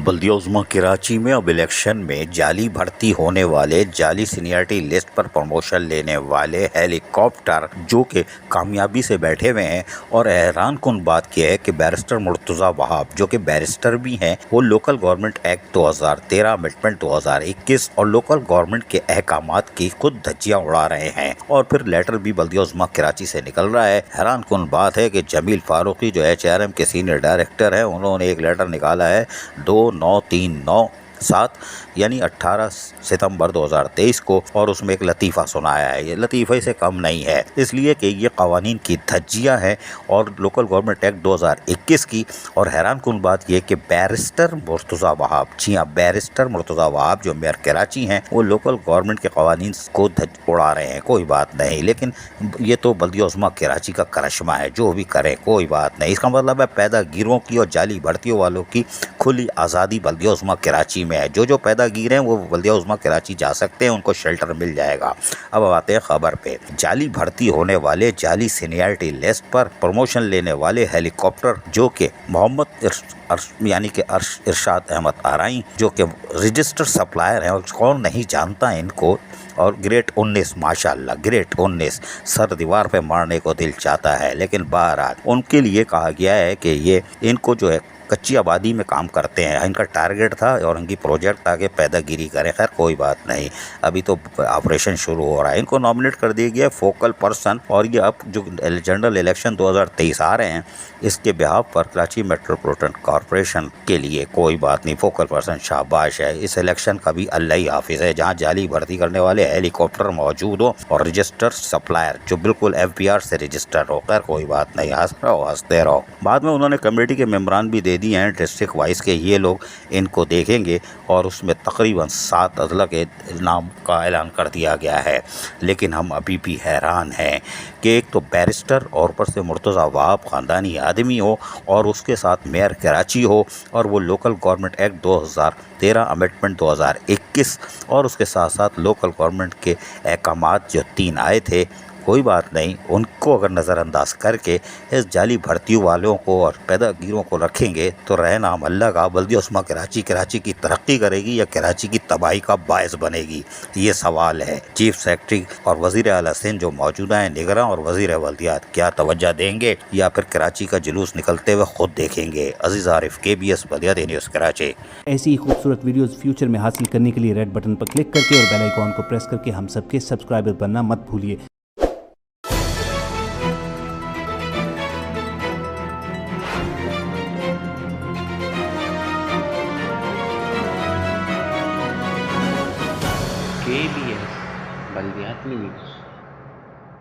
बल्दिया उज़्मा कराची में अब इलेक्शन में जाली भर्ती होने वाले, जाली सीनियरिटी लिस्ट पर प्रमोशन लेने वाले हेलीकॉप्टर जो कि कामयाबी से बैठे हुए हैं। और हैरानकुन बात यह है कि बैरिस्टर मुर्तज़ा वहाब जो कि बैरिस्टर भी हैं, वो लोकल गवर्नमेंट एक्ट 2013, अमेंडमेंट 2021 और लोकल गवर्नमेंट के अहकामात की खुद धज्जियां उड़ा रहे हैं। और फिर लेटर भी बल्दिया उज़्मा कराची से निकल रहा है। हैरानकुन बात है कि जमील फारूकी जो HRM के सीनियर डायरेक्टर हैं, उन्होंने एक लेटर निकाला है 29397 यानी 18 सितंबर 2023 को, और उसमें एक लतीफ़ा सुनाया है। ये लतीफ़े से कम नहीं है, इसलिए कि ये कवानीन की धज्जियाँ हैं और लोकल गवर्नमेंट एक्ट 2021 की। और हैरानकुन बात ये कि बैरिस्टर मुर्तज़ा वहाब, जी हाँ, बैरिस्टर मुर्तज़ा वहाब जो मेयर कराची हैं, वो लोकल गवर्नमेंट के कवानीन को उड़ा रहे हैं। कोई बात नहीं, लेकिन ये तो बल्दिया उज़्मा कराची का करिश्मा है, जो भी करें कोई बात नहीं। इसका मतलब है पैदागिरों की और जाली भर्तियों वालों की खुली आज़ादी बल्दिया उज़्मा कराची में है। जो पैदागिर हैं वो बल्दिया उज़्मा कराची जा सकते हैं, उनको शेल्टर मिल जाएगा। अब आते हैं खबर पे। जाली भर्ती होने वाले, जाली सीनियरिटी लिस्ट पर प्रमोशन लेने वाले हेलीकॉप्टर जो कि मोहम्मद यानी कि इरशाद अहमद आरई जो कि रजिस्टर्ड सप्लायर हैं, और कौन नहीं जानता इनको। और ग्रेट 19, माशाल्लाह ग्रेट 19, सर दीवार पे मारने को दिल चाहता है। लेकिन बहरहाल उनके लिए कहा गया है कि ये इनको जो है कच्ची आबादी में काम करते हैं, इनका टारगेट था और इनकी प्रोजेक्ट था कि पैदागिरी करें। खैर कोई बात नहीं, अभी तो ऑपरेशन शुरू हो रहा है। इनको नॉमिनेट कर दिया गया फोकल पर्सन, और ये अब जो जनरल इलेक्शन 2023 आ रहे हैं, इसके बिहाफ पर कराची मेट्रोपॉलिटन कॉरपोरेशन के लिए कोई बात नहीं, फोकल पर्सन शाबाश है। इस इलेक्शन का भी अल्लाह ही हाफिज़ है, जहाँ जाली भर्ती करने वाले हेलीकॉप्टर मौजूद हो और रजिस्टर्ड सप्लायर जो बिल्कुल FBR से रजिस्टर हो। खैर कोई बात नहीं, हंसते रहो। बाद में उन्होंने कमेटी के मेम्बरान भी दे दिए हैं डिस्ट्रिक्ट वाइज के, ये लोग इनको देखेंगे, और उसमें तकरीबन 7 अजला के नाम का ऐलान कर दिया गया है। लेकिन हम अभी भी हैरान हैं कि एक तो बैरिस्टर और ऊपर से मुर्तज़ा वहाब ख़ानदानी आदमी हो, और उसके साथ मेयर कराची हो, और वो लोकल गवर्नमेंट एक्ट 2013, अमेंडमेंट 2021 और उसके साथ साथ लोकल गवर्नमेंट के अहकामात जो 3 आए थे। कोई बात नहीं, उनको अगर नज़रअंदाज करके इस जाली भर्ती वालों को और पैदागिरों को रखेंगे तो रहना हम अल्लाह का। बल्दिया उज़्मा कराची की तरक्की करेगी या कराची की तबाही का बायस बनेगी, ये सवाल है। चीफ सेक्रेटरी और वज़ीर आला सिंध जो मौजूदा हैं निगरान और वज़ीर वल्दियात, क्या तवज्जो देंगे या फिर कराची का जुलूस निकलते हुए खुद देखेंगे। अजीज़ आरिफ, KBS बल्दिया न्यूज़ कराची। ऐसी ही खूबसूरत वीडियोस फ्यूचर में हासिल करने के लिए रेड बटन पर क्लिक करके और बेल आइकॉन को प्रेस करके हम सबके सब्सक्राइबर बनना मत भूलिए। KBS बल्दियात न्यूज़।